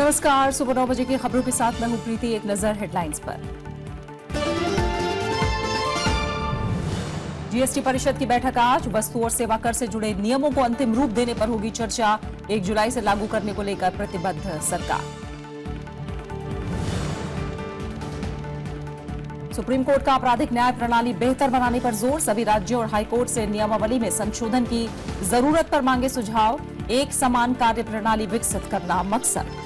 नमस्कार, सुबह 9 बजे की खबरों के साथ मैं हूं प्रीति। एक नजर हेडलाइंस पर। जीएसटी परिषद की बैठक आज। वस्तु और सेवा कर से जुड़े नियमों को अंतिम रूप देने पर होगी चर्चा। 1 जुलाई से लागू करने को लेकर प्रतिबद्ध सरकार। सुप्रीम कोर्ट का आपराधिक न्याय प्रणाली बेहतर बनाने पर जोर। सभी राज्यों और हाईकोर्ट से नियमावली में संशोधन की जरूरत पर मांगे सुझाव। एक समान कार्य प्रणाली विकसित करना मकसद।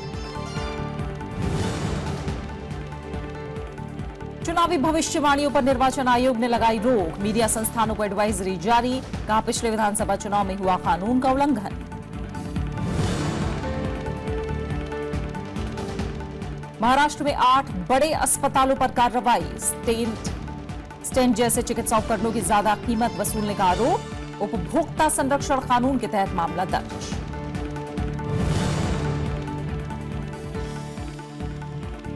चुनावी भविष्यवाणियों पर निर्वाचन आयोग ने लगाई रोक। मीडिया संस्थानों को एडवाइजरी जारी। कहा, पिछले विधानसभा चुनाव में हुआ कानून का उल्लंघन। महाराष्ट्र में 8 बड़े अस्पतालों पर कार्रवाई। स्टेंट जैसे चिकित्सा उपकरणों की ज्यादा कीमत वसूलने का आरोप। उपभोक्ता संरक्षण कानून के तहत मामला दर्ज।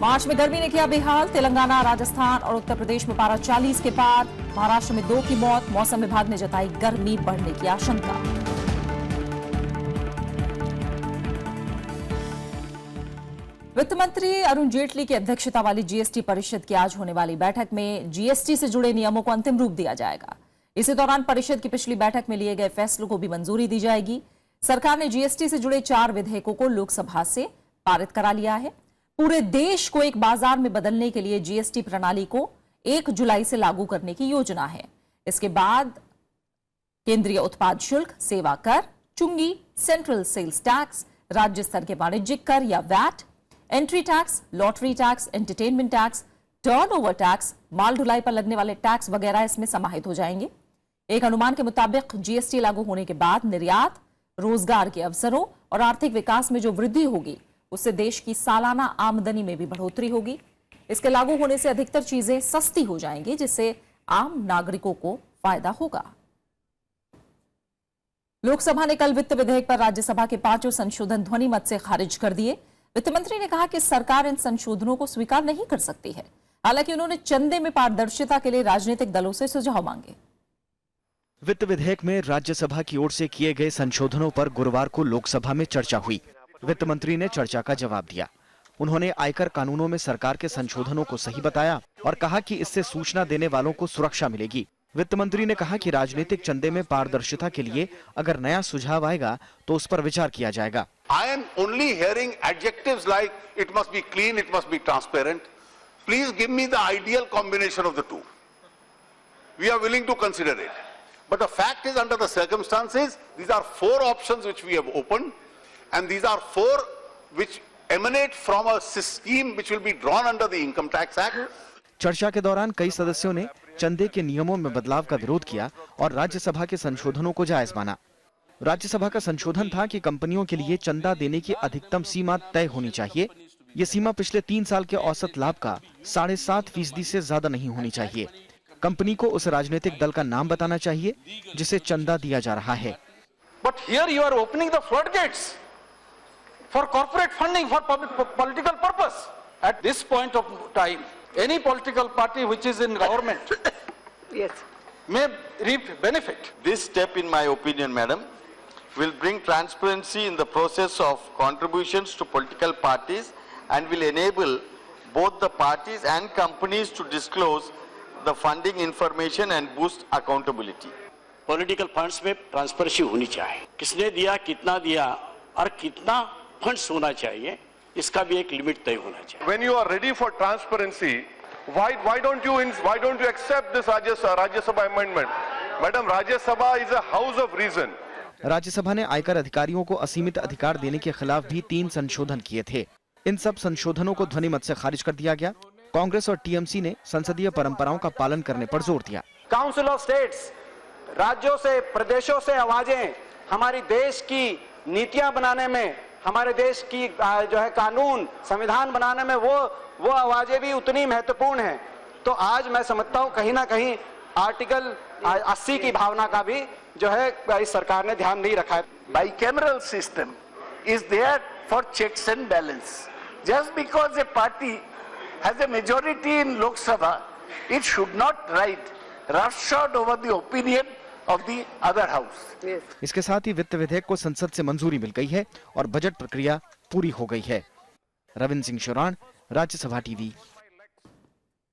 मार्च में गर्मी ने किया बेहाल। तेलंगाना, राजस्थान और उत्तर प्रदेश में पारा 40 के पार। महाराष्ट्र में 2 की मौत। मौसम विभाग ने जताई गर्मी बढ़ने की आशंका। वित्त मंत्री अरुण जेटली की अध्यक्षता वाली जीएसटी परिषद की आज होने वाली बैठक में जीएसटी से जुड़े नियमों को अंतिम रूप दिया जाएगा। इसी दौरान परिषद की पिछली बैठक में लिए गए फैसलों को भी मंजूरी दी जाएगी। सरकार ने जीएसटी से जुड़े 4 विधेयकों को लोकसभा से पारित करा लिया है। पूरे देश को एक बाजार में बदलने के लिए जीएसटी प्रणाली को 1 जुलाई से लागू करने की योजना है। इसके बाद केंद्रीय उत्पाद शुल्क, सेवा कर, चुंगी, सेंट्रल सेल्स टैक्स, राज्य स्तर के वाणिज्यिक कर या VAT, entry tax, lottery tax, entertainment tax, turnover tax, माल ढुलाई पर लगने वाले टैक्स वगैरह इसमें समाहित हो जाएंगे। एक अनुमान के मुताबिक जीएसटी लागू होने के बाद निर्यात, रोजगार के अवसरों और आर्थिक विकास में जो वृद्धि होगी उससे देश की सालाना आमदनी में भी बढ़ोतरी होगी। इसके लागू होने से अधिकतर चीजें सस्ती हो जाएंगी, जिससे आम नागरिकों को फायदा होगा। लोकसभा ने कल वित्त विधेयक पर राज्यसभा के 5 संशोधन ध्वनि मत से खारिज कर दिए। वित्त मंत्री ने कहा कि सरकार इन संशोधनों को स्वीकार नहीं कर सकती है। हालांकि उन्होंने चंदे में पारदर्शिता के लिए राजनीतिक दलों से सुझाव मांगे। वित्त विधेयक में राज्यसभा की ओर से किए गए संशोधनों पर गुरुवार को लोकसभा में चर्चा हुई। वित्त मंत्री ने चर्चा का जवाब दिया। उन्होंने आयकर कानूनों में सरकार के संशोधनों को सही बताया और कहा कि इससे सूचना देने वालों को सुरक्षा मिलेगी। वित्त मंत्री ने कहा कि राजनीतिक चंदे में पारदर्शिता के लिए अगर नया सुझाव आएगा तो उस पर विचार किया जाएगा। I am only hearing adjectives like it must be clean, it must be transparent. Please give me the ideal combination of the two. We are willing to consider it. But the fact is, under the circumstances, these are 4 options which we have opened, and these are 4 which emanate from a scheme which will be drawn under the Income Tax Act. चर्चा के दौरान कई सदस्यों ने चंदे के नियमों में बदलाव का विरोध किया और राज्यसभा के संशोधनों को जायज माना। राज्यसभा का संशोधन था कि कंपनियों के लिए चंदा देने की अधिकतम सीमा तय होनी चाहिए। ये सीमा पिछले 3 साल के औसत लाभ का 7.5% से ज्यादा नहीं होनी चाहिए। कंपनी को उस राजनीतिक दल का नाम बताना चाहिए जिसे चंदा दिया जा रहा है। But here you are opening the floodgates for corporate funding for political purpose. At this point of time, any political party which is in government may reap benefit. This step, in my opinion, madam, will bring transparency in the process of contributions to political parties and will enable both the parties and companies to disclose the funding information and boost accountability. Political funds में transparency होनी चाहिए। किसने दिया, कितना दिया और कितना funds होना चाहिए, इसका भी एक लिमिट तय होना चाहिए। When you are ready for transparency, why don't you accept this Rajya Sabha amendment? Madam, Rajya Sabha is a house of reason. Rajya Sabha ने आयकर अधिकारियों को असीमित अधिकार देने के खिलाफ भी 3 संशोधन किए थे। इन सब संशोधनों को ध्वनिमत से खारिज कर दिया गया। कांग्रेस और टीएमसी ने संसदीय परंपराओं का पालन करने पर जोर दिया। काउंसिल ऑफ स्टेट्स, राज्यों से, प्रदेशों से आवाजें हमारी देश की नीतियां बनाने में, हमारे देश की जो है कानून, संविधान बनाने में वो आवाजें भी उतनी महत्वपूर्ण हैं। तो आज मैं समझता हूं कहीं ना कहीं आर्टिकल 80 की भावना का भी जो है इस सरकार ने ध्यान नहीं रखा है। Bicameral system is there for checks and balance. Just because a party has a majority in Lok Sabha, it should not write roughshod over the opinion of the other house. इसके साथ ही वित्त विधेयक को संसद से मंजूरी मिल गई है और बजट प्रक्रिया पूरी हो गई है। रविंद्र सिंह शोराण, राज्यसभा टीवी।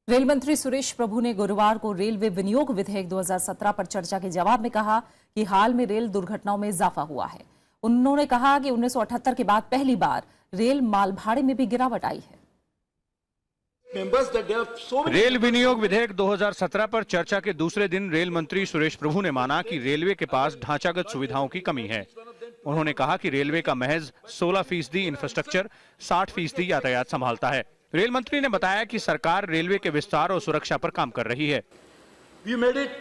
रेल मंत्री सुरेश प्रभु ने गुरुवार को रेलवे विनियोग विधेयक 2017 पर चर्चा के जवाब में कहा कि हाल में रेल दुर्घटनाओं में इजाफा हुआ है। उन्होंने कहा कि 1978 के बाद पहली बार रेल माल भाड़े में भी गिरावट आई है। रेल विनियोग विधेयक 2017 पर चर्चा के दूसरे दिन रेल मंत्री सुरेश प्रभु ने माना कि रेलवे के पास ढांचागत सुविधाओं की कमी है। उन्होंने कहा कि रेलवे का महज 16% इंफ्रास्ट्रक्चर, 60% यातायात संभालता है। रेल मंत्री ने बताया कि सरकार रेलवे के विस्तार और सुरक्षा पर काम कर रही है। We made it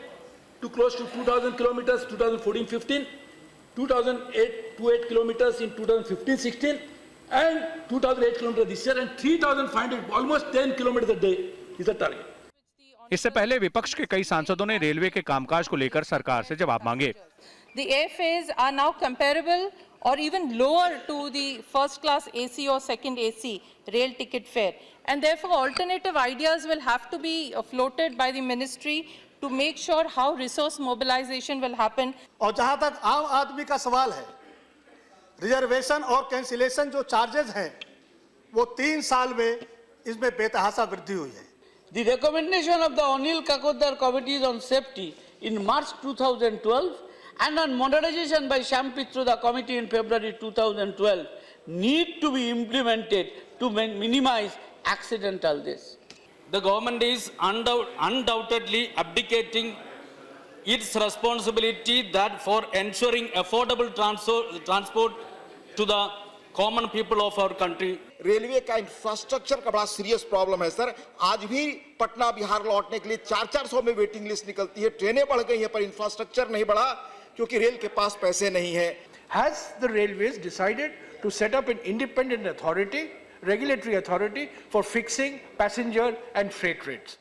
to close to 2,000 kilometers 2014-15, 2,008 kilometers in 2015-16, and 2,008 kilometers this year, and 3,500, almost 10 kilometers a day is the target. इससे पहले विपक्ष के कई सांसदों ने रेलवे के कामकाज को लेकर सरकार से जवाब मांगे। The airfares are now comparable or even lower to the first class AC or second AC rail ticket fare, and therefore alternative ideas will have to be floated by the ministry to make sure how resource mobilization will happen. और जहां तक आम आदमी का सवाल है, reservation और cancellation जो चार्जेस हैं वो 3 साल में इसमें बेतहाशा वृद्धि हुई है। The recommendation of the Anil Kakodar Committee on Safety in March 2012 and on modernization by Shyam Pitroda Committee in February 2012 need to be implemented to minimize accidental deaths. The government is undoubtedly abdicating its responsibility that for ensuring affordable transport to the common people of our country. Railway का infrastructure का बड़ा serious problem है sir. आज भी पटना बिहार लौटने के लिए 400-400 में वेटिंग लिस्ट निकलती है। ट्रेनें बढ़ गई हैं पर इंफ्रास्ट्रक्चर नहीं बढ़ा क्योंकि रेल के पास पैसे नहीं है। Has the railways decided to set up an independent authority, regulatory authority for fixing passenger and freight rates?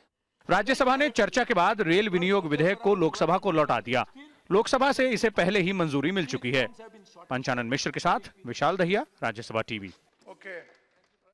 Rajya Sabha ने चर्चा के बाद रेल विनियोग विधेयक को लोकसभा को लौटा दिया। लोकसभा से इसे पहले ही मंजूरी मिल चुकी है। पंचानन मिश्र के साथ विशाल दहिया, राज्यसभा टीवी।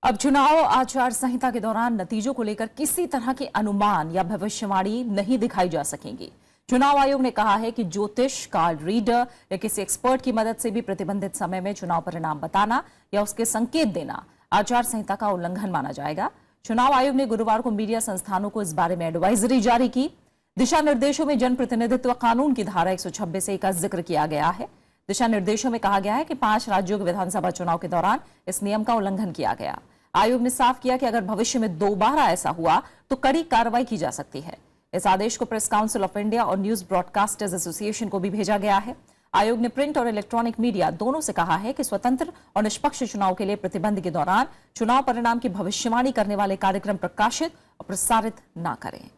अब चुनाव आचार संहिता के दौरान नतीजों को लेकर किसी तरह के अनुमान या भविष्यवाणी नहीं दिखाई जा सकेंगी। चुनाव आयोग ने कहा है कि ज्योतिष, कार्ड रीडर या किसी एक्सपर्ट की मदद से भी प्रतिबंधित समय में चुनाव परिणाम बताना या उसके संकेत देना आचार संहिता का उल्लंघन माना जाएगा। चुनाव आयोग ने गुरुवार को मीडिया संस्थानों को इस बारे में एडवाइजरी जारी की। दिशा निर्देशों में जनप्रतिनिधित्व कानून की धारा 126A का जिक्र किया गया है। दिशा निर्देशों में कहा गया है कि 5 राज्यों के विधानसभा चुनाव के दौरान इस नियम का उल्लंघन किया गया। आयोग ने साफ किया कि अगर भविष्य में दोबारा ऐसा हुआ तो कड़ी कार्रवाई की जा सकती है। इस आदेश को प्रेस काउंसिल ऑफ इंडिया और न्यूज ब्रॉडकास्टर्स एसोसिएशन को भी भेजा गया है। आयोग ने प्रिंट और इलेक्ट्रॉनिक मीडिया दोनों से कहा है कि स्वतंत्र और निष्पक्ष चुनाव के लिए प्रतिबंध के दौरान चुनाव परिणाम की भविष्यवाणी करने वाले कार्यक्रम प्रकाशित और प्रसारित न करें।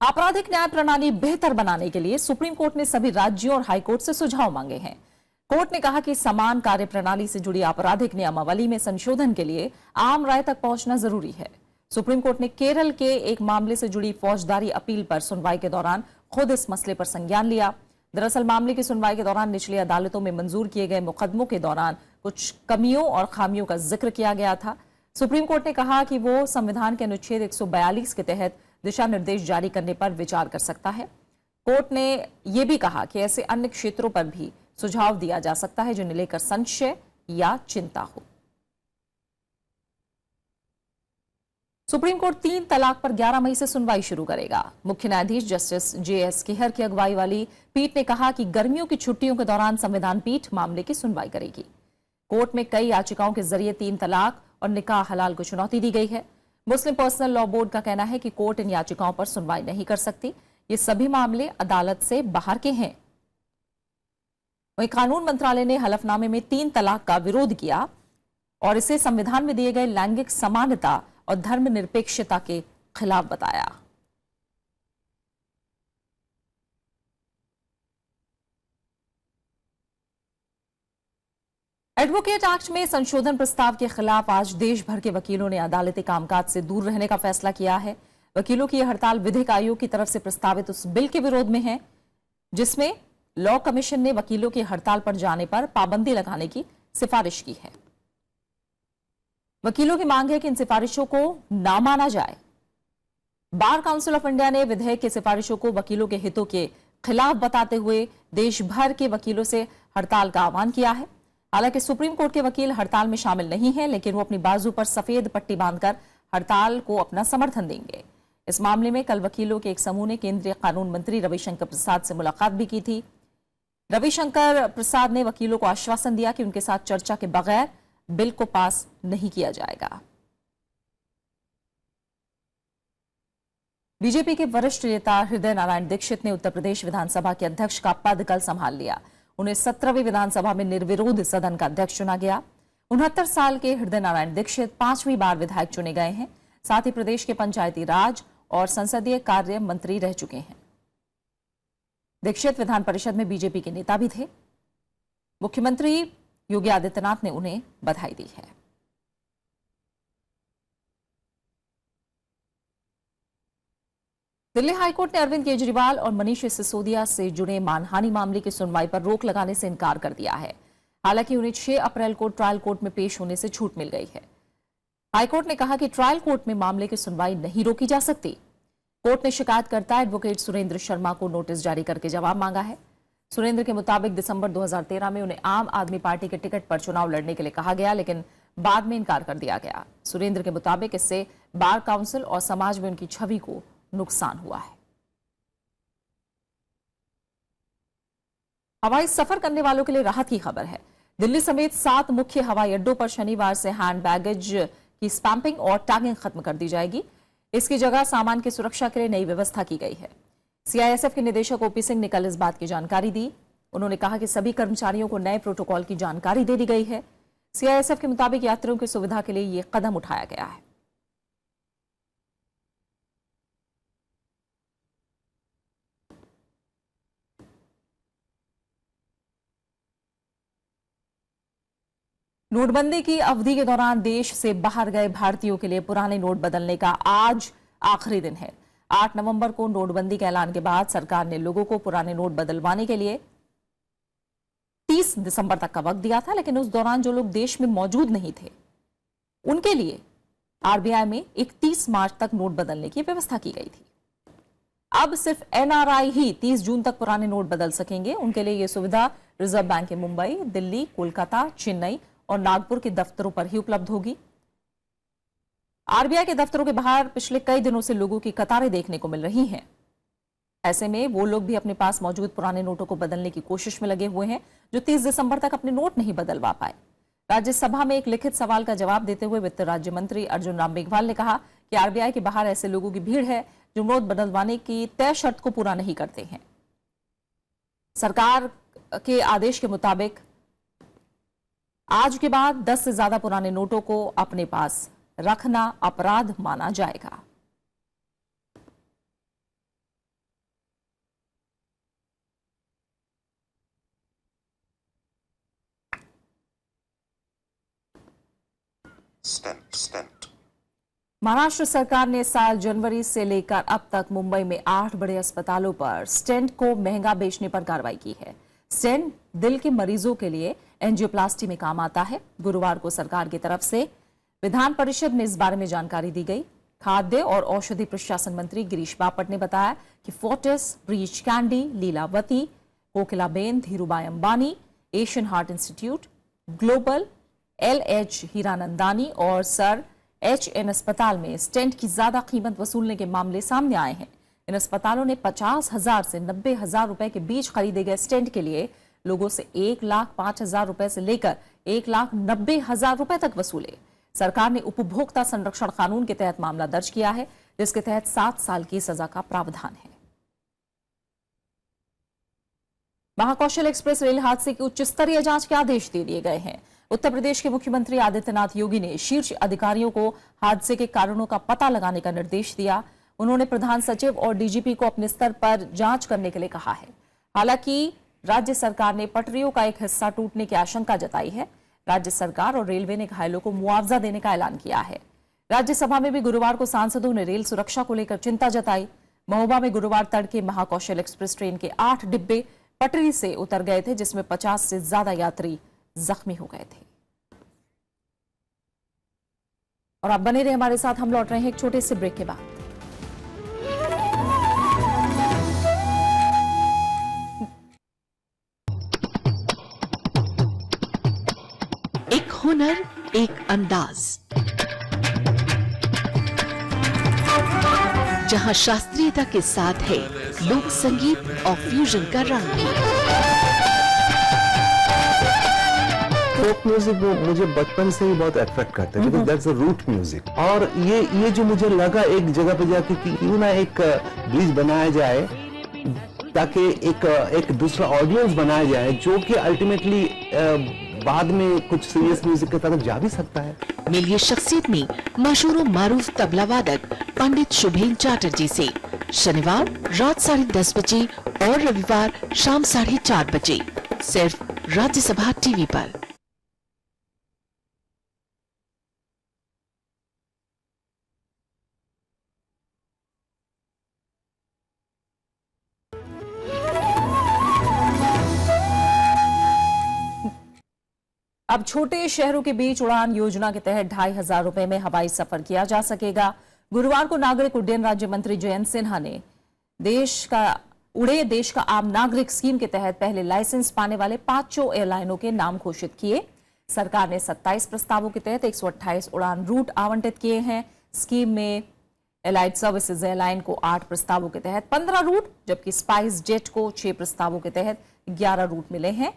आपराधिक न्याय प्रणाली बेहतर बनाने के लिए सुप्रीम कोर्ट ने सभी राज्यों और हाईकोर्ट से सुझाव मांगे हैं। कोर्ट ने कहा कि समान कार्य प्रणाली से जुड़ी आपराधिक नियमावली में संशोधन के लिए आम राय तक पहुंचना जरूरी है। सुप्रीम कोर्ट ने केरल के एक मामले से जुड़ी फौजदारी अपील पर सुनवाई के दौरान खुद इस मसले पर संज्ञान लिया। दरअसल मामले की सुनवाई के दौरान निचली अदालतों में मंजूर किए गए मुकदमों के दौरान कुछ कमियों और खामियों का जिक्र किया गया था। सुप्रीम कोर्ट ने कहा कि वो संविधान के अनुच्छेद 142 के तहत दिशा निर्देश जारी करने पर विचार कर सकता है। कोर्ट ने यह भी कहा कि ऐसे अन्य क्षेत्रों पर भी सुझाव दिया जा सकता है जिन्हें लेकर संशय या चिंता हो। सुप्रीम कोर्ट 3 तलाक पर 11 मई से सुनवाई शुरू करेगा। मुख्य न्यायाधीश जस्टिस JS खेहर की अगुवाई वाली पीठ ने कहा कि गर्मियों की छुट्टियों के दौरान संविधान पीठ मामले की सुनवाई करेगी। कोर्ट में कई याचिकाओं के जरिए 3 तलाक और निकाह हलाल को चुनौती दी गई है। मुस्लिम पर्सनल लॉ बोर्ड का कहना है कि कोर्ट इन याचिकाओं पर सुनवाई नहीं कर सकती। ये सभी मामले अदालत से बाहर के हैं। वहीं कानून मंत्रालय ने हलफनामे में 3 तलाक का विरोध किया और इसे संविधान में दिए गए लैंगिक समानता और धर्मनिरपेक्षता के खिलाफ बताया। एडवोकेट एक्ट में संशोधन प्रस्ताव के खिलाफ आज देश भर के वकीलों ने अदालती कामकाज से दूर रहने का फैसला किया है। वकीलों की यह हड़ताल विधिक आयोग की तरफ से प्रस्तावित उस बिल के विरोध में है जिसमें लॉ कमीशन ने वकीलों की हड़ताल पर जाने पर पाबंदी लगाने की सिफारिश की है। वकीलों की मांग है कि इन सिफारिशों को ना माना जाए। बार काउंसिल ऑफ इंडिया ने विधेयक की सिफारिशों को वकीलों के हितों के खिलाफ बताते हुए देश भर के वकीलों से हड़ताल का आह्वान किया है। हालांकि सुप्रीम कोर्ट के वकील हड़ताल में शामिल नहीं हैं, लेकिन वो अपनी बाजू पर सफेद पट्टी बांधकर हड़ताल को अपना समर्थन देंगे। इस मामले में कल वकीलों के एक समूह ने केंद्रीय कानून मंत्री रविशंकर प्रसाद से मुलाकात भी की थी। रविशंकर प्रसाद ने वकीलों को आश्वासन दिया कि उनके साथ चर्चा के बगैर बिल को पास नहीं किया जाएगा। बीजेपी के वरिष्ठ नेता हृदय नारायण दीक्षित ने उत्तर प्रदेश विधानसभा के अध्यक्ष का पद कल संभाल लिया। उन्हें 17वीं विधानसभा में निर्विरोध सदन का अध्यक्ष चुना गया। 69 साल के हृदय नारायण दीक्षित 5वीं बार विधायक चुने गए हैं। साथ ही प्रदेश के पंचायती राज और संसदीय कार्य मंत्री रह चुके हैं। दीक्षित विधान परिषद में बीजेपी के नेता भी थे। मुख्यमंत्री योगी आदित्यनाथ ने उन्हें बधाई दी है। दिल्ली हाईकोर्ट ने अरविंद केजरीवाल और मनीष सिसोदिया से जुड़े मानहानि मामले की सुनवाई पर रोक लगाने से इनकार कर दिया है। हालांकि उन्हें 6 अप्रैल को ट्रायल कोर्ट में पेश होने से छूट मिल गई है। हाईकोर्ट ने कहा कि ट्रायल कोर्ट में मामले की सुनवाई नहीं रोकी जा सकती। कोर्ट ने शिकायतकर्ता एडवोकेट सुरेंद्र शर्मा को नोटिस जारी करके जवाब मांगा है। सुरेंद्र के मुताबिक दिसंबर 2013 में उन्हें आम आदमी पार्टी के टिकट पर चुनाव लड़ने के लिए कहा गया, लेकिन बाद में इनकार कर दिया गया। सुरेंद्र के मुताबिक इससे बार काउंसिल और समाज में उनकी छवि को नुकसान हुआ है। हवाई सफर करने वालों के लिए राहत की खबर है। दिल्ली समेत 7 मुख्य हवाई अड्डों पर शनिवार से हैंड बैगेज की स्टैंपिंग और टैगिंग खत्म कर दी जाएगी। इसकी जगह सामान की सुरक्षा के लिए नई व्यवस्था की गई है। सीआईएसएफ के निदेशक ओपी सिंह ने कल इस बात की जानकारी दी। उन्होंने कहा कि सभी कर्मचारियों को नए प्रोटोकॉल की जानकारी दे दी गई है। सीआईएसएफ के मुताबिक यात्रियों की सुविधा के लिए यह कदम उठाया गया है। नोटबंदी की अवधि के दौरान देश से बाहर गए भारतीयों के लिए पुराने नोट बदलने का आज आखिरी दिन है। 8 नवंबर को नोटबंदी के ऐलान के बाद सरकार ने लोगों को पुराने नोट बदलवाने के लिए 30 दिसंबर तक का वक्त दिया था, लेकिन उस दौरान जो लोग देश में मौजूद नहीं थे उनके लिए आरबीआई में 31 मार्च तक नोट बदलने की व्यवस्था की गई थी। अब सिर्फ एनआरआई ही 30 जून तक पुराने नोट बदल सकेंगे। उनके लिए यह सुविधा रिजर्व बैंक के मुंबई, दिल्ली, कोलकाता, चेन्नई और नागपुर के दफ्तरों पर ही उपलब्ध होगी। आरबीआई के दफ्तरों के बाहर पिछले कई दिनों से लोगों की कतारें देखने को मिल रही हैं। ऐसे में वो लोग भी अपने पास मौजूद पुराने नोटों को बदलने की कोशिश में लगे हुए हैं जो 30 दिसंबर तक अपने नोट नहीं बदलवा पाए। राज्यसभा में एक लिखित सवाल का जवाब देते हुए वित्त राज्य मंत्री अर्जुन राम मेघवाल ने कहा कि आरबीआई के बाहर ऐसे लोगों की भीड़ है जो नोट बदलवाने की तय शर्त को पूरा नहीं करते हैं। सरकार के आदेश के मुताबिक आज के बाद 10 से ज्यादा पुराने नोटों को अपने पास रखना अपराध माना जाएगा। महाराष्ट्र सरकार ने इस साल जनवरी से लेकर अब तक मुंबई में 8 बड़े अस्पतालों पर स्टेंट को महंगा बेचने पर कार्रवाई की है। स्टेंट दिल के मरीजों के लिए एंजियोप्लास्टी में काम आता है। गुरुवार को सरकार की तरफ से विधान परिषद में इस बारे में जानकारी दी गई। खाद्य और औषधि प्रशासन मंत्री गिरीश बापट ने बताया कि Fortis, Breach Candy, Lilavati, Kokilaben, Dhirubhai Ambani, Asian Heart Institute, Global, LH Hiranandani और सर HN अस्पताल में स्टेंट की ज्यादा कीमत वसूलने के मामले सामने आए हैं। इन अस्पतालों ने 50,000 से 90,000 रुपए के बीच खरीदे गए स्टेंट के लिए लोगों से 1,05,000 रुपए से लेकर 1,90,000 रुपए तक वसूले। सरकार ने उपभोक्ता संरक्षण कानून के तहत मामला दर्ज किया है, जिसके तहत 7 साल की सजा का प्रावधान है। महाकौशल एक्सप्रेस रेल हादसे की उच्च स्तरीय जांच के आदेश दे दिए गए हैं। उत्तर प्रदेश के मुख्यमंत्री आदित्यनाथ योगी ने शीर्ष अधिकारियों को हादसे के कारणों का पता लगाने का निर्देश दिया। उन्होंने प्रधान सचिव और डीजीपी को अपने स्तर पर जांच करने के लिए कहा है। हालांकि राज्य सरकार ने पटरियों का एक हिस्सा टूटने की आशंका जताई है। राज्य सरकार और रेलवे ने घायलों को मुआवजा देने का ऐलान किया है। राज्यसभा में भी गुरुवार को सांसदों ने रेल सुरक्षा को लेकर चिंता जताई। महोबा में गुरुवार तड़के महाकौशल एक्सप्रेस ट्रेन के 8 डिब्बे पटरी से उतर गए थे, जिसमें 50 से ज्यादा यात्री जख्मी हो गए थे। और आप बने रहे हमारे साथ, हम लौट रहे हैं एक छोटे से ब्रेक के बाद। एक अंदाज, जहां शास्त्रीयता के साथ है लोक संगीत और फ्यूजन का रंग भी। फोक म्यूजिक वो मुझे बचपन से ही बहुत अट्रैक्ट करता है, because that's a root music. और ये जो मुझे लगा एक जगह पे जाके कि क्यों ना एक ब्रिज बनाया जाए ताकि एक दूसरा ऑडियंस बनाया जाए जो कि अल्टीमेटली बाद में कुछ सीरियस म्यूजिक की तरफ जा भी सकता है। मिलिए शख्सियत में मशहूर और मारूफ तबला वादक पंडित शुभेन चैटर्जी से शनिवार रात 10:30 बजे और रविवार शाम 4:30 बजे सिर्फ राज्यसभा टीवी पर। अब छोटे शहरों के बीच उड़ान योजना के तहत 2,500 रुपए में हवाई सफर किया जा सकेगा। गुरुवार को नागरिक उड्डयन राज्य मंत्री जयंत सिन्हा ने देश का आम नागरिक स्कीम के तहत पहले लाइसेंस पाने वाले 5 एयरलाइनों के नाम घोषित किए। सरकार ने 27 प्रस्तावों के तहत 128 उड़ान रूट आवंटित किए हैं। स्कीम में एलाइड सर्विसेज एयरलाइन को 8 प्रस्तावों के तहत 15 रूट, जबकि स्पाइस जेट को 6 प्रस्तावों के तहत 11 रूट मिले हैं।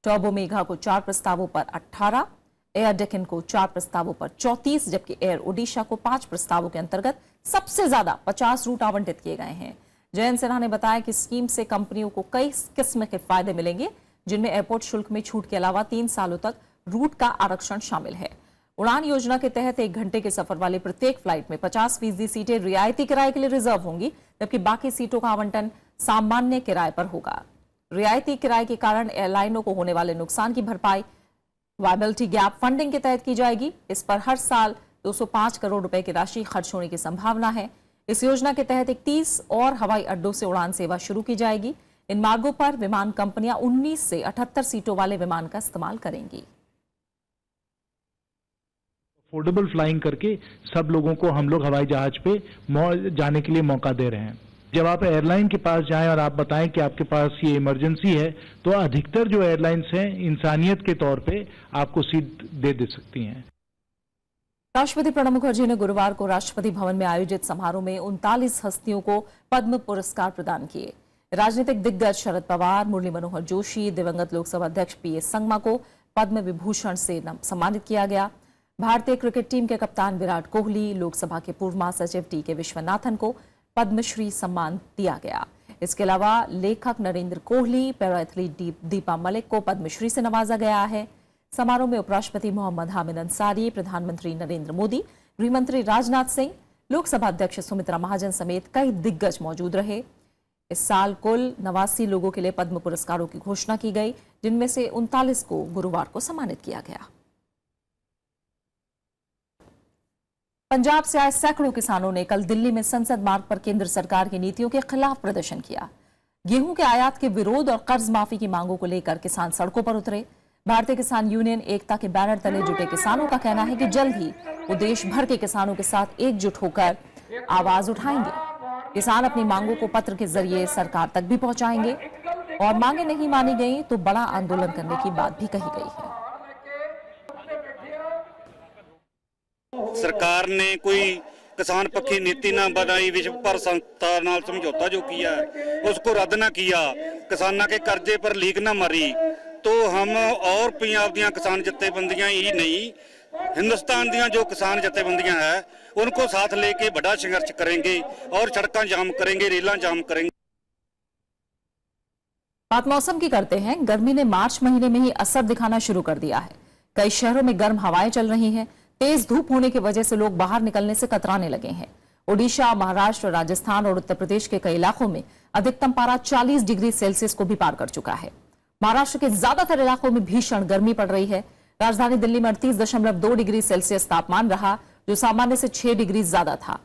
टर्बो मेघा को 4 प्रस्तावों पर 18, एयर डेक्कन को 4 प्रस्तावों पर 34, जबकि एयर ओडिशा को 5 प्रस्तावों के अंतर्गत सबसे ज्यादा 50 रूट आवंटित किए गए हैं। जयंत सिन्हा ने बताया कि स्कीम से कंपनियों को कई किस्म के फायदे मिलेंगे, जिनमें एयरपोर्ट शुल्क में छूट के अलावा 3 सालों तक रूट का आरक्षण शामिल है। उड़ान योजना के तहत 1 घंटे के सफर वाली प्रत्येक फ्लाइट में 50% सीटें रियायती किराए के लिए रिजर्व होंगी, जबकि बाकी सीटों का आवंटन सामान्य किराए पर होगा। रियायती किराए के कारण एयरलाइनों को होने वाले नुकसान की भरपाई वायबिलिटी गैप फंडिंग के तहत की जाएगी। इस पर हर साल 205 करोड़ रुपए की राशि खर्च होने की संभावना है। इस योजना के तहत 31 और हवाई अड्डों से उड़ान सेवा शुरू की जाएगी। इन मार्गों पर विमान कंपनियां 19 से 78 सीटों वाले विमान का इस्तेमाल करेंगी। अफोर्डेबल फ्लाइंग करके सब लोगों को हम लोग हवाई जहाज पे जाने के लिए मौका दे रहे हैं। जब आप एयरलाइन के पास जाएं और आप बताएं कि आपके पास ये इमरजेंसी है, तो अधिकतर जो एयरलाइंस हैं इंसानियत के तौर पे आपको सीट दे सकती हैं। राष्ट्रपति प्रणब मुखर्जी ने गुरुवार को राष्ट्रपति भवन में आयोजित समारोह में 39 हस्तियों को पद्म पुरस्कार प्रदान किए। राजनीतिक दिग्गज शरद पवार, मुरली मनोहर जोशी, दिवंगत लोकसभा अध्यक्ष PS संगमा को पद्म विभूषण से सम्मानित किया गया। भारतीय क्रिकेट टीम के कप्तान विराट कोहली, लोकसभा के पूर्व महासचिव TK विश्वनाथन को पद्मश्री सम्मान दिया गया। इसके अलावा लेखक नरेंद्र कोहली, पैरा एथलीट दीपा मलिक को पद्मश्री से नवाजा गया है। समारोह में उपराष्ट्रपति मोहम्मद हामिद अंसारी, प्रधानमंत्री नरेंद्र मोदी, गृहमंत्री राजनाथ सिंह, लोकसभा अध्यक्ष सुमित्रा महाजन समेत कई दिग्गज मौजूद रहे। इस साल कुल 89 लोगों के लिए पद्म पुरस्कारों की घोषणा की गई, जिनमें से 39 को गुरुवार को सम्मानित किया गया। पंजाब से आए सैकड़ों किसानों ने कल दिल्ली में संसद मार्ग पर केंद्र सरकार की नीतियों के खिलाफ प्रदर्शन किया। गेहूं के आयात के विरोध और कर्ज माफी की मांगों को लेकर किसान सड़कों पर उतरे। भारतीय किसान यूनियन एकता के बैनर तले जुटे किसानों का कहना है कि जल्द ही वो देश भर के किसानों के साथ एकजुट होकर आवाज उठाएंगे। किसान अपनी मांगों को पत्र के जरिए सरकार तक भी पहुंचाएंगे और मांगे नहीं मानी गई तो बड़ा आंदोलन करने की बात भी कही गई है। सरकार ने कोई किसान पक्षी नीति ना बनाई, विश्व भर संस्था नाल समझौता जो किया उसको रद्द ना किया, किसाना के कर्जे पर लीक ना मारी, तो हम और पंजाब दी किसान जथेबंदियां ही नहीं, हिंदुस्तान दी जो किसान जथेबंदियां है उनको साथ लेके बड़ा संघर्ष करेंगे और सड़कें जाम करेंगे, रेलां जाम करेंगे। बात मौसम की करते हैं। गर्मी ने मार्च महीने में ही असर दिखाना शुरू कर दिया है। कई शहरों में गर्म हवाएं चल रही हैं। तेज धूप होने की वजह से लोग बाहर निकलने से कतराने लगे हैं। ओडिशा, महाराष्ट्र, राजस्थान और उत्तर प्रदेश के कई इलाकों में अधिकतम पारा 40 डिग्री सेल्सियस को भी पार कर चुका है। महाराष्ट्र के ज्यादातर इलाकों में भीषण गर्मी पड़ रही है। राजधानी दिल्ली में 38.2 डिग्री सेल्सियस तापमान रहा, जो सामान्य से 6 डिग्री ज्यादा था।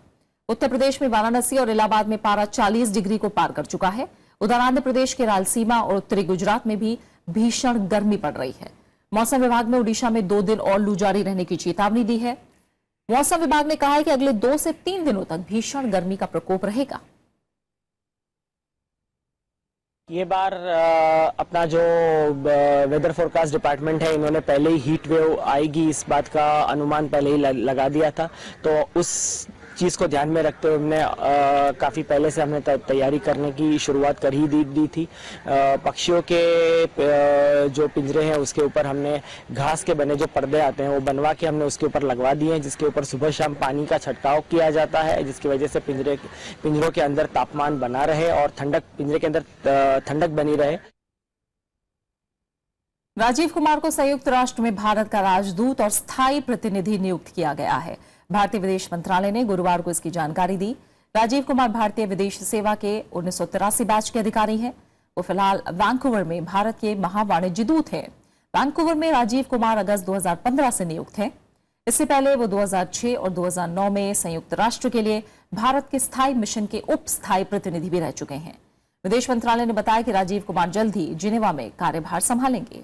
उत्तर प्रदेश में वाराणसी और इलाहाबाद में पारा 40 डिग्री को पार कर चुका है। उधर आंध्र प्रदेश के रायलसीमा और उत्तरी गुजरात में भी भीषण गर्मी पड़ रही है। मौसम विभाग ने ओडिशा में 2 दिन और लू जारी रहने की चेतावनी दी है। मौसम विभाग ने कहा है कि अगले 2 से 3 दिनों तक भीषण गर्मी का प्रकोप रहेगा। ये बार अपना जो वेदर फोरकास्ट डिपार्टमेंट है, इन्होंने पहले ही हीट वेव आएगी इस बात का अनुमान पहले ही लगा दिया था। तो उस चीज़ को ध्यान में रखते हुए हमने काफ़ी पहले से हमने तैयारी करने की शुरुआत कर ही दी थी। पक्षियों के जो पिंजरे हैं उसके ऊपर हमने घास के बने जो पर्दे आते हैं वो बनवा के हमने उसके ऊपर लगवा दिए हैं, जिसके ऊपर सुबह शाम पानी का छिड़काव किया जाता है, जिसकी वजह से पिंजरों के अंदर तापमान बना रहे और पिंजरे के अंदर ठंडक बनी रहे। राजीव कुमार को संयुक्त राष्ट्र में भारत का राजदूत और स्थायी प्रतिनिधि नियुक्त किया गया है। भारतीय विदेश मंत्रालय ने गुरुवार को इसकी जानकारी दी। राजीव कुमार भारतीय विदेश सेवा के 1983 बैच के अधिकारी हैं। वो फिलहाल वैंकूवर में भारत के महावाणिज्य दूत हैं। वैंकूवर में राजीव कुमार अगस्त 2015 से नियुक्त हैं। इससे पहले वो 2006 और 2009 में संयुक्त राष्ट्र के लिए भारत के स्थायी मिशन के उप स्थायी प्रतिनिधि भी रह चुके हैं। विदेश मंत्रालय ने बताया कि राजीव कुमार जल्द ही जिनेवा में कार्यभार संभालेंगे।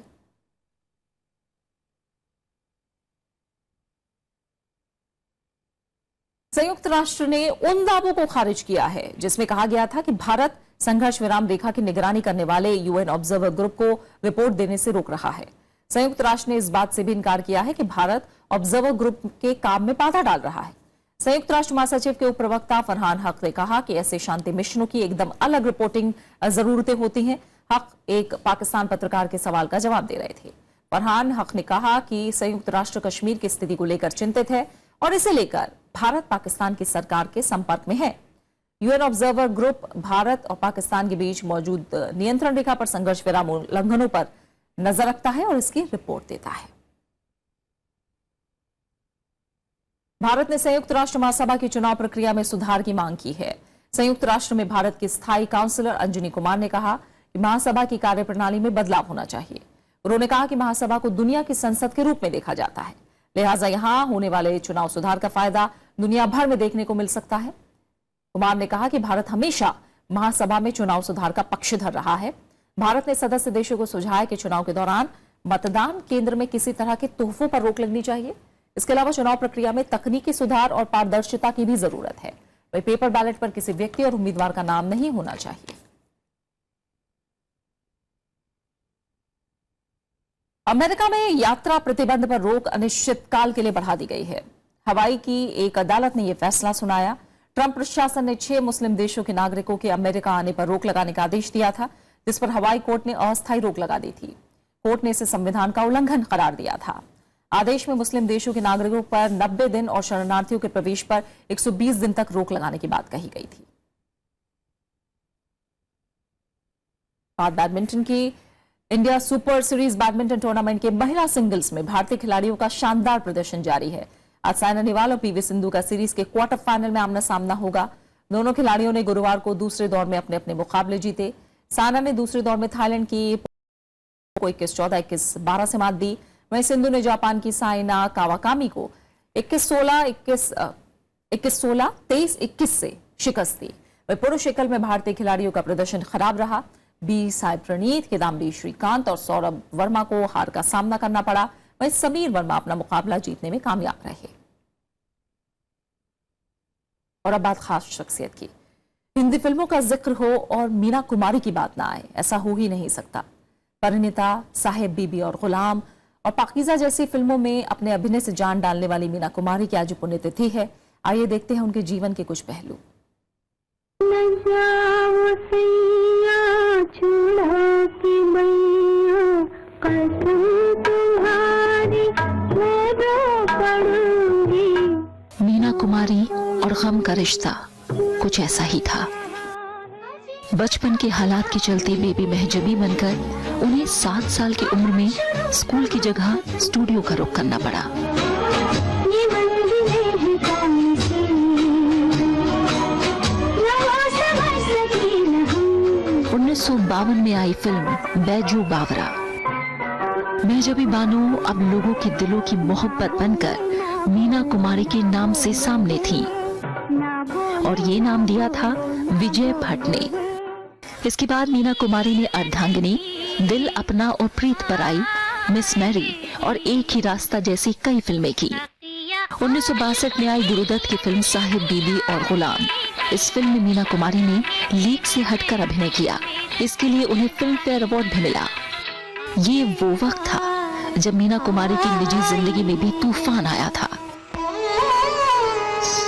संयुक्त राष्ट्र ने उन दावों को खारिज किया है जिसमें कहा गया था कि भारत संघर्ष विराम रेखा की निगरानी करने वाले यूएन ऑब्जर्वर ग्रुप को रिपोर्ट देने से रोक रहा है। संयुक्त राष्ट्र ने इस बात से भी इनकार किया है कि भारत ऑब्जर्वर ग्रुप के काम में बाधा डाल रहा है। संयुक्त राष्ट्र महासचिव के उप प्रवक्ता फरहान हक ने कहा कि ऐसे शांति मिशनों की एकदम अलग रिपोर्टिंग जरूरतें होती हैं। हक एक पाकिस्तान पत्रकार के सवाल का जवाब दे रहे थे। फरहान हक ने कहा कि संयुक्त राष्ट्र कश्मीर की स्थिति को लेकर चिंतित है और इसे लेकर भारत पाकिस्तान की सरकार के संपर्क में है। यूएन ऑब्जर्वर ग्रुप भारत और पाकिस्तान के बीच मौजूद नियंत्रण रेखा पर संघर्ष विराम उल्लंघनों पर नजर रखता है और इसकी रिपोर्ट देता है। भारत ने संयुक्त राष्ट्र महासभा की चुनाव प्रक्रिया में सुधार की मांग की है। संयुक्त राष्ट्र में भारत की स्थायी काउंसलर अंजनी कुमार ने कहा कि महासभा की कार्यप्रणाली में बदलाव होना चाहिए। उन्होंने कहा कि महासभा को दुनिया की संसद के रूप में देखा जाता है, लिहाजा यहां होने वाले चुनाव सुधार का फायदा दुनिया भर में देखने को मिल सकता है। कुमार ने कहा कि भारत हमेशा महासभा में चुनाव सुधार का पक्षधर रहा है। भारत ने सदस्य देशों को सुझाया कि चुनाव के दौरान मतदान केंद्र में किसी तरह के तोहफों पर रोक लगनी चाहिए। इसके अलावा चुनाव प्रक्रिया में तकनीकी सुधार और पारदर्शिता की भी जरूरत है। वही पेपर बैलेट पर किसी व्यक्ति और उम्मीदवार का नाम नहीं होना चाहिए। अमेरिका में यात्रा प्रतिबंध पर रोक अनिश्चितकाल के लिए बढ़ा दी गई है। हवाई की एक अदालत ने यह फैसला सुनाया। ट्रंप प्रशासन ने 6 मुस्लिम देशों के नागरिकों के अमेरिका आने पर रोक लगाने का आदेश दिया था, जिस पर हवाई कोर्ट ने अस्थायी रोक लगा दी थी। कोर्ट ने इसे संविधान का उल्लंघन करार दिया था। आदेश में मुस्लिम देशों के नागरिकों पर 90 दिन और शरणार्थियों के प्रवेश पर 120 दिन तक रोक लगाने की बात कही गई थी। बैडमिंटन की India super series badminton tournament के महिला सिंगल्स में भारतीय खिलाड़ियों का शानदार प्रदर्शन जारी है। आज साइना नेहवाल और पीवी सिंधु का सीरीज के क्वार्टर फाइनल में आमना सामना होगा। दोनों खिलाड़ियों ने गुरुवार को दूसरे दौर में अपने अपने मुकाबले जीते। साइना ने दूसरे दौर में थाईलैंड की को 21-14, 21-12 से मात दी। वहीं सिंधु ने जापान की साइना कावाकामी को 21-16, 21-16, 23-21 से शिकस्त दी। वहीं पुरुष एकल में भारतीय खिलाड़ियों का प्रदर्शन खराब रहा। बी साई प्रणीत, किदाम्बी श्रीकांत और सौरभ वर्मा को हार का सामना करना पड़ा। वहीं समीर वर्मा अपना मुकाबला जीतने में कामयाब रहे। और अब बात खास शख्सियत की। हिंदी फिल्मों का जिक्र हो और मीना कुमारी की बात ना आए, ऐसा हो ही नहीं सकता। परिणीता, साहेब बीबी और गुलाम और पाकीज़ा जैसी फिल्मों में अपने अभिनय से जान डालने वाली मीना कुमारी की आज पुण्यतिथि है। आइए देखते हैं उनके जीवन के कुछ पहलू। मीना कुमारी और गम का रिश्ता कुछ ऐसा ही था। बचपन के हालात के चलते बेबी महजबी बनकर उन्हें 7 साल की उम्र में स्कूल की जगह स्टूडियो का रुख करना पड़ा। 1952 में आई फिल्म बैजू बावरा। महजबी बानो अब लोगों के दिलों की मोहब्बत बनकर मीना कुमारी के नाम से सामने थी और ये नाम दिया था विजय भट्ट ने। इसके बाद मीना कुमारी ने अर्धांगिनी, दिल अपना और प्रीत पर आई, मिस मैरी और एक ही रास्ता जैसी कई फिल्में की। 1962 में आई गुरुदत्त की फिल्म साहिब बीबी और गुलाम। इस फिल्म में मीना कुमारी ने लीक से हटकर अभिनय किया। इसके लिए उन्हें फिल्म फेयर अवार्ड भी मिला। ये वो वक्त था जब मीना कुमारी की निजी जिंदगी में भी तूफान आया था।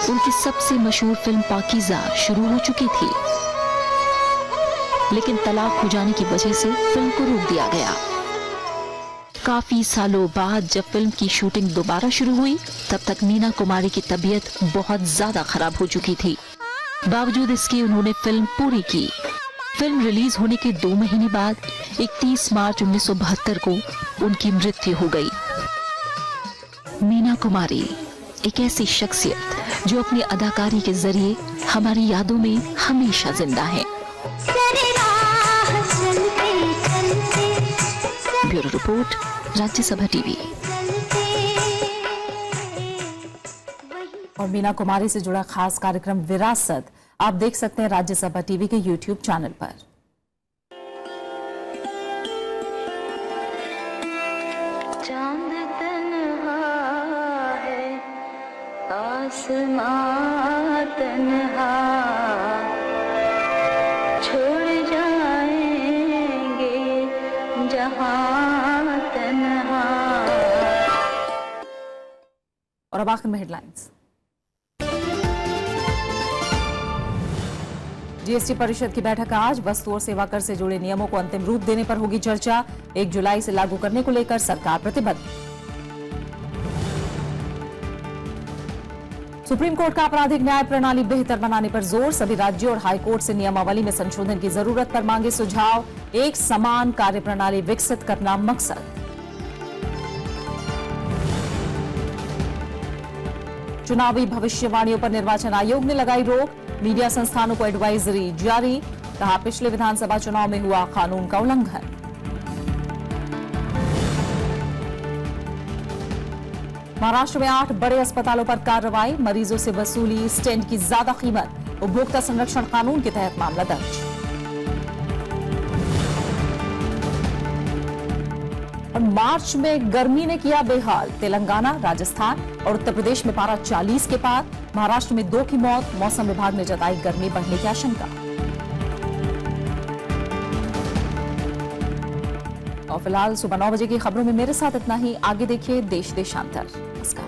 उनकी सबसे मशहूर फिल्म पाकीज़ा शुरू हो चुकी थी, लेकिन तलाक हो जाने की वजह से फिल्म को रोक दिया गया। काफी सालों बाद जब फिल्म की शूटिंग दोबारा शुरू हुई, तब तक मीना कुमारी की तबीयत बहुत ज्यादा खराब हो चुकी थी। बावजूद इसके उन्होंने फिल्म पूरी की। फिल्म रिलीज होने के 2 महीने बाद 31 मार्च 1972 को उनकी मृत्यु हो गई। मीना कुमारी एक ऐसी शख्सियत जो अपनी अदाकारी के जरिए हमारी यादों में हमेशा जिंदा है। Bureau report, Rajya Sabha TV. और मीना कुमारी से जुड़ा खास कार्यक्रम विरासत आप देख सकते हैं राज्यसभा टीवी के YouTube चैनल पर। चांद तन्हा है, आसमां तन्हा, छोड़ जाएंगे जहां तन्हा। और अब आखिर में हेडलाइंस। जीएसटी परिषद की बैठक आज। वस्तु और सेवा कर से जुड़े नियमों को अंतिम रूप देने पर होगी चर्चा। 1 जुलाई से लागू करने को लेकर सरकार प्रतिबद्ध। सुप्रीम कोर्ट का आपराधिक न्याय प्रणाली बेहतर बनाने पर जोर। सभी राज्यों और हाईकोर्ट से नियमावली में संशोधन की जरूरत पर मांगे सुझाव। एक समान कार्यप्रणाली विकसित करना मकसद। चुनावी भविष्यवाणियों पर निर्वाचन आयोग ने लगाई रोक। मीडिया संस्थानों को एडवाइजरी जारी। कहा, पिछले विधानसभा चुनाव में हुआ कानून का उल्लंघन। महाराष्ट्र में 8 बड़े अस्पतालों पर कार्रवाई। मरीजों से वसूली स्टेंट की ज्यादा कीमत। उपभोक्ता संरक्षण कानून के तहत मामला दर्ज। और मार्च में गर्मी ने किया बेहाल। तेलंगाना, राजस्थान और उत्तर प्रदेश में पारा 40 के पार। महाराष्ट्र में 2 की मौत। मौसम विभाग ने जताई गर्मी बढ़ने की आशंका। और फिलहाल सुबह 9 बजे की खबरों में मेरे साथ इतना ही। आगे देखिए देश देशांतर। नमस्कार।